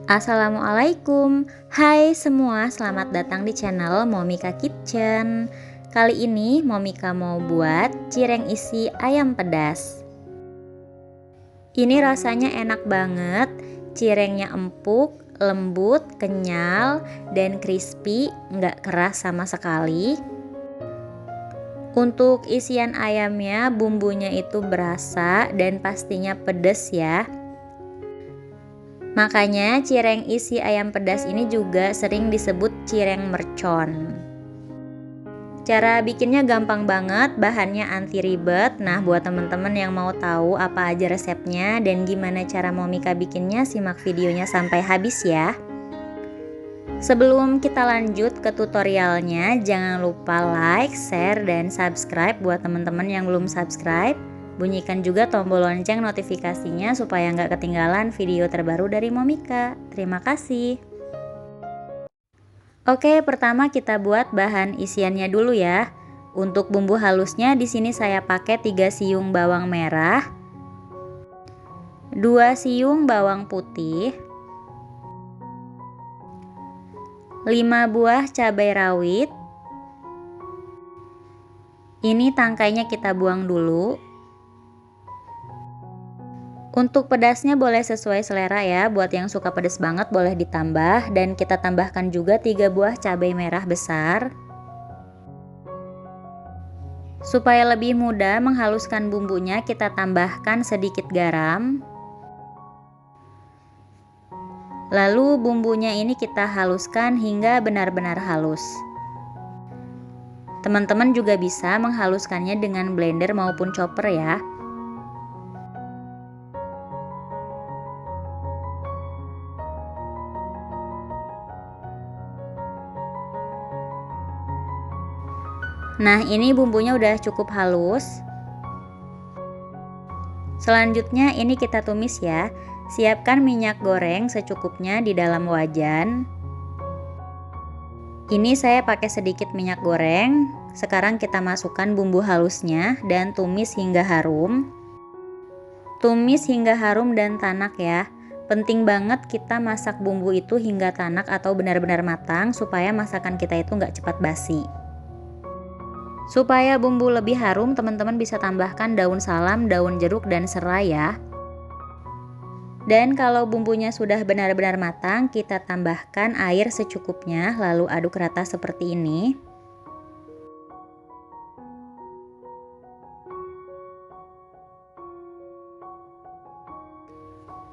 Assalamualaikum. Hai semua, selamat datang di channel Momika Kitchen. Kali ini Momika mau buat cireng isi ayam pedas. Ini rasanya enak banget. Cirengnya empuk, lembut, kenyal, dan crispy, nggak keras sama sekali. Untuk isian ayamnya, bumbunya itu berasa dan pastinya pedas ya. Makanya cireng isi ayam pedas ini juga sering disebut cireng mercon. Cara bikinnya gampang banget, bahannya anti ribet. Nah, buat teman-teman yang mau tahu apa aja resepnya dan gimana cara Momika bikinnya, simak videonya sampai habis ya. Sebelum kita lanjut ke tutorialnya, jangan lupa like, share, dan subscribe buat teman-teman yang belum subscribe. Bunyikan juga tombol lonceng notifikasinya supaya nggak ketinggalan video terbaru dari Momika. Terima kasih. Oke, pertama kita buat bahan isiannya dulu ya. Untuk bumbu halusnya di sini saya pakai 3 siung bawang merah, 2 siung bawang putih, 5 buah cabai rawit. Ini tangkainya kita buang dulu. Untuk pedasnya boleh sesuai selera ya, buat yang suka pedas banget boleh ditambah, dan kita tambahkan juga 3 buah cabai merah besar. Supaya lebih mudah menghaluskan bumbunya, kita tambahkan sedikit garam. Lalu bumbunya ini kita haluskan hingga benar-benar halus. Teman-teman juga bisa menghaluskannya dengan blender maupun chopper ya. Nah, ini bumbunya udah cukup halus. Selanjutnya ini kita tumis ya. Siapkan minyak goreng secukupnya di dalam wajan. Ini saya pakai sedikit minyak goreng. Sekarang kita masukkan bumbu halusnya dan tumis hingga harum. Tumis hingga harum dan tanak ya. Penting banget kita masak bumbu itu hingga tanak atau benar-benar matang supaya masakan kita itu nggak cepat basi. Supaya bumbu lebih harum, teman-teman bisa tambahkan daun salam, daun jeruk, dan serai ya. Dan kalau bumbunya sudah benar-benar matang, kita tambahkan air secukupnya, lalu aduk rata seperti ini.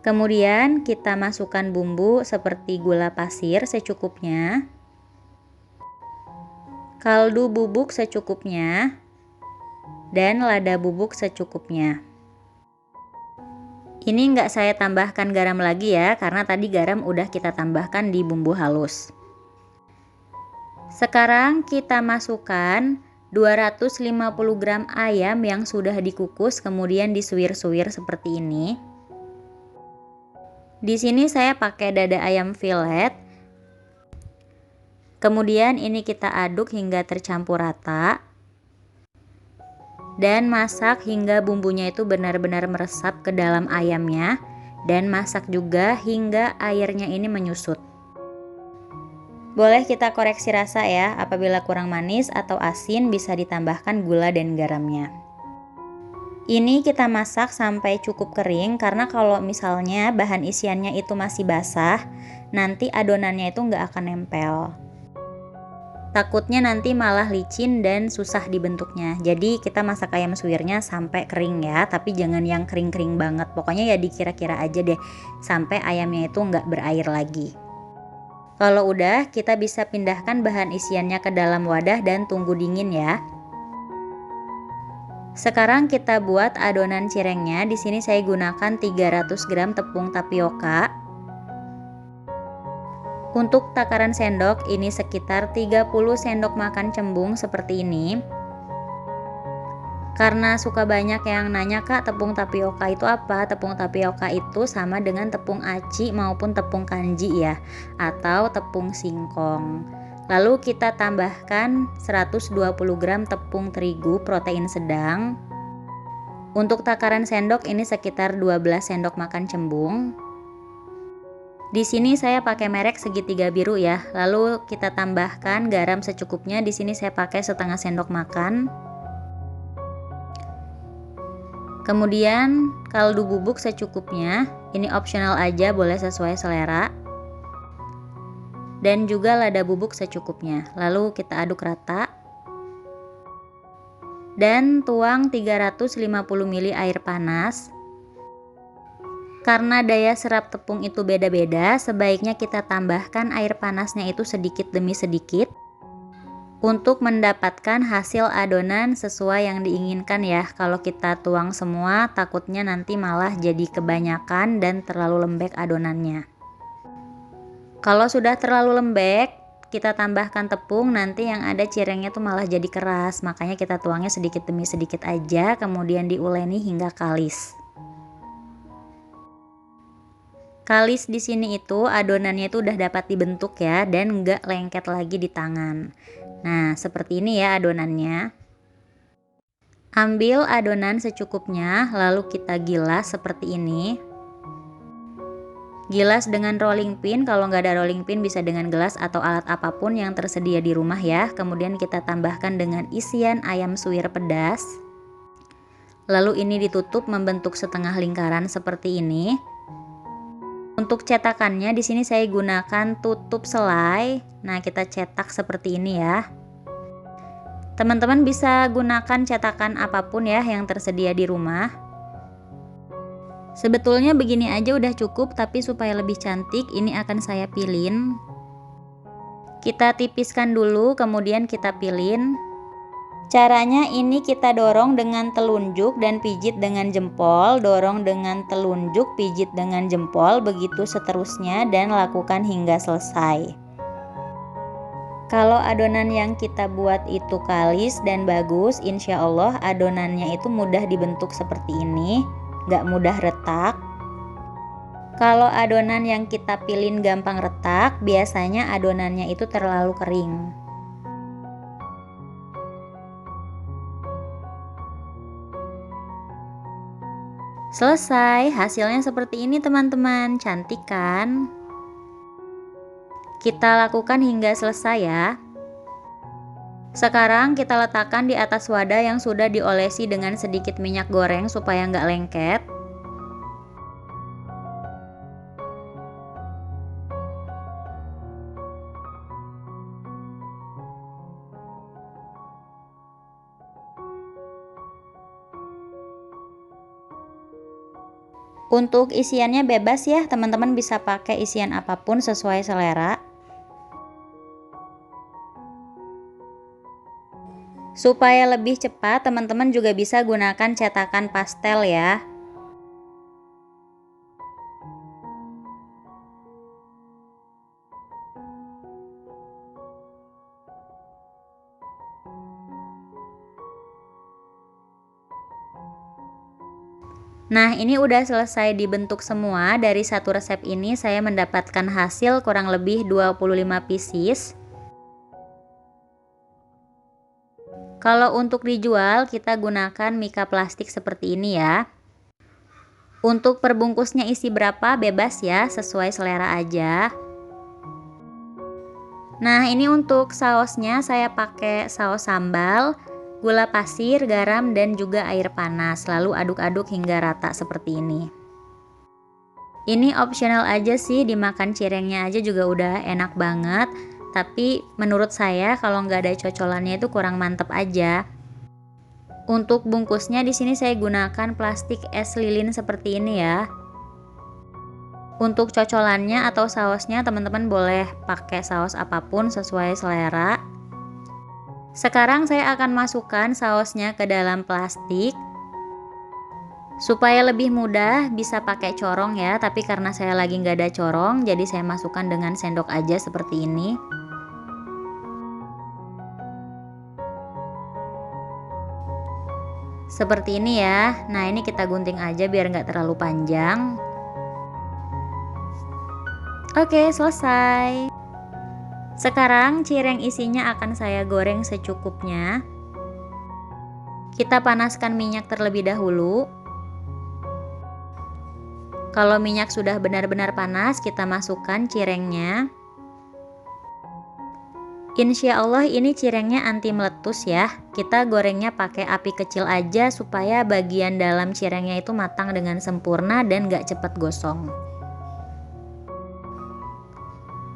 Kemudian kita masukkan bumbu seperti gula pasir secukupnya, kaldu bubuk secukupnya, dan lada bubuk secukupnya. Ini nggak saya tambahkan garam lagi ya, karena tadi garam udah kita tambahkan di bumbu halus. Sekarang kita masukkan 250 gram ayam yang sudah dikukus kemudian disuir-suir seperti ini. Di sini saya pakai dada ayam fillet. Kemudian ini kita aduk hingga tercampur rata. Dan masak hingga bumbunya itu benar-benar meresap ke dalam ayamnya. Dan masak juga hingga airnya ini menyusut. Boleh kita koreksi rasa ya, apabila kurang manis atau asin bisa ditambahkan gula dan garamnya. Ini kita masak sampai cukup kering, karena kalau misalnya bahan isiannya itu masih basah, nanti adonannya itu nggak akan nempel. Takutnya nanti malah licin dan susah dibentuknya. Jadi kita masak ayam suwirnya sampai kering ya, tapi jangan yang kering-kering banget. Pokoknya ya dikira-kira aja deh, sampai ayamnya itu nggak berair lagi. Kalau udah, kita bisa pindahkan bahan isiannya ke dalam wadah dan tunggu dingin ya. Sekarang kita buat adonan cirengnya. Di sini saya gunakan 300 gram tepung tapioka. Untuk takaran sendok ini sekitar 30 sendok makan cembung seperti ini. Karena suka banyak yang nanya, Kak, tepung tapioka itu apa? Tepung tapioka itu sama dengan tepung aci maupun tepung kanji ya, atau tepung singkong. Lalu kita tambahkan 120 gram tepung terigu protein sedang. Untuk takaran sendok ini sekitar 12 sendok makan cembung. Di sini saya pakai merek segitiga biru ya. Lalu kita tambahkan garam secukupnya. Di sini saya pakai setengah sendok makan. Kemudian kaldu bubuk secukupnya. Ini opsional aja, boleh sesuai selera. Dan juga lada bubuk secukupnya. Lalu kita aduk rata. Dan tuang 350 ml air panas. Karena daya serap tepung itu beda-beda, sebaiknya kita tambahkan air panasnya itu sedikit demi sedikit untuk mendapatkan hasil adonan sesuai yang diinginkan ya. Kalau kita tuang semua, takutnya nanti malah jadi kebanyakan dan terlalu lembek adonannya. Kalau sudah terlalu lembek, kita tambahkan tepung, nanti yang ada cirengnya tuh malah jadi keras. Makanya kita tuangnya sedikit demi sedikit aja, kemudian diuleni hingga kalis. Kalis di sini itu adonannya itu udah dapat dibentuk ya, dan nggak lengket lagi di tangan. Nah, seperti ini ya adonannya. Ambil adonan secukupnya, lalu kita gilas seperti ini. Gilas dengan rolling pin, kalau nggak ada rolling pin bisa dengan gelas atau alat apapun yang tersedia di rumah ya. Kemudian kita tambahkan dengan isian ayam suwir pedas. Lalu ini ditutup membentuk setengah lingkaran seperti ini. Untuk cetakannya di sini saya gunakan tutup selai. Nah, kita cetak seperti ini ya. Teman-teman bisa gunakan cetakan apapun ya yang tersedia di rumah. Sebetulnya begini aja udah cukup, tapi supaya lebih cantik ini akan saya pilin. Kita tipiskan dulu, kemudian kita pilin. Caranya ini kita dorong dengan telunjuk dan pijit dengan jempol, dorong dengan telunjuk, pijit dengan jempol, begitu seterusnya dan lakukan hingga selesai. Kalau adonan yang kita buat itu kalis dan bagus, insya Allah adonannya itu mudah dibentuk seperti ini, gak mudah retak. Kalau adonan yang kita pilin gampang retak, biasanya adonannya itu terlalu kering. Selesai, hasilnya seperti ini teman-teman, cantik kan? Kita lakukan hingga selesai ya. Sekarang kita letakkan di atas wadah yang sudah diolesi dengan sedikit minyak goreng supaya nggak lengket. Untuk isiannya bebas ya, teman-teman bisa pakai isian apapun sesuai selera. Supaya lebih cepat, teman-teman juga bisa gunakan cetakan pastel ya. Nah, ini udah selesai dibentuk semua. Dari satu resep ini saya mendapatkan hasil kurang lebih 25 pieces. Kalau untuk dijual, kita gunakan mika plastik seperti ini ya. Untuk perbungkusnya isi berapa bebas ya, sesuai selera aja. Nah, ini untuk sausnya saya pakai saus sambal, gula pasir, garam, dan juga air panas. Lalu aduk-aduk hingga rata seperti ini. Ini opsional aja sih, dimakan cirengnya aja juga udah enak banget. Tapi menurut saya kalau nggak ada cocolannya itu kurang mantep aja. Untuk bungkusnya di sini saya gunakan plastik es lilin seperti ini ya. Untuk cocolannya atau sausnya teman-teman boleh pakai saus apapun sesuai selera. Sekarang saya akan masukkan sausnya ke dalam plastik. Supaya lebih mudah bisa pakai corong ya, tapi karena saya lagi nggak ada corong, jadi saya masukkan dengan sendok aja seperti ini. Seperti ini ya. Nah, ini kita gunting aja biar nggak terlalu panjang. Oke, selesai. Sekarang cireng isinya akan saya goreng secukupnya. Kita panaskan minyak terlebih dahulu. Kalau minyak sudah benar-benar panas, kita masukkan cirengnya. Insya Allah ini cirengnya anti meletus ya. Kita gorengnya pakai api kecil aja supaya bagian dalam cirengnya itu matang dengan sempurna dan gak cepet gosong.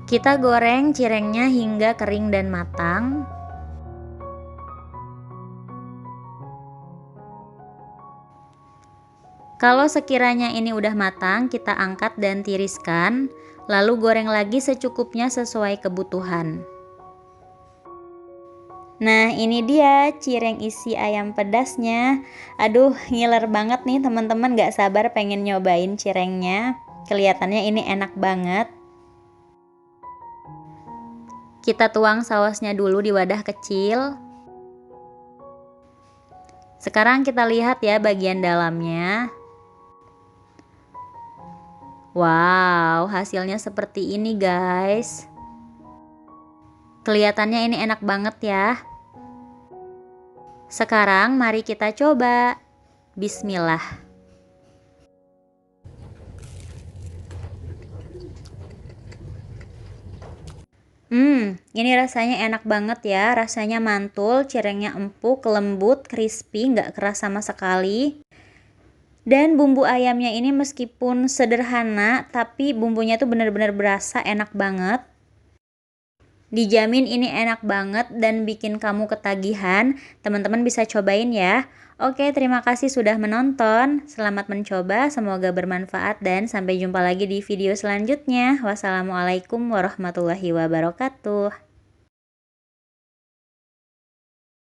Kita goreng cirengnya hingga kering dan matang. Kalau sekiranya ini udah matang, kita angkat dan tiriskan, lalu goreng lagi secukupnya sesuai kebutuhan. Nah, ini dia cireng isi ayam pedasnya. Aduh, ngiler banget nih teman-teman, gak sabar pengen nyobain cirengnya. Kelihatannya ini enak banget. Kita tuang sausnya dulu di wadah kecil. Sekarang kita lihat ya bagian dalamnya. Wow, hasilnya seperti ini guys. Kelihatannya ini enak banget ya. Sekarang mari kita coba. Bismillah. Ini rasanya enak banget ya. Rasanya mantul, cirengnya empuk, lembut, crispy, nggak keras sama sekali. Dan bumbu ayamnya ini meskipun sederhana, tapi bumbunya tuh bener-bener berasa, enak banget. Dijamin ini enak banget dan bikin kamu ketagihan. Teman-teman bisa cobain ya. Oke, terima kasih sudah menonton. Selamat mencoba, semoga bermanfaat dan sampai jumpa lagi di video selanjutnya. Wassalamualaikum warahmatullahi wabarakatuh.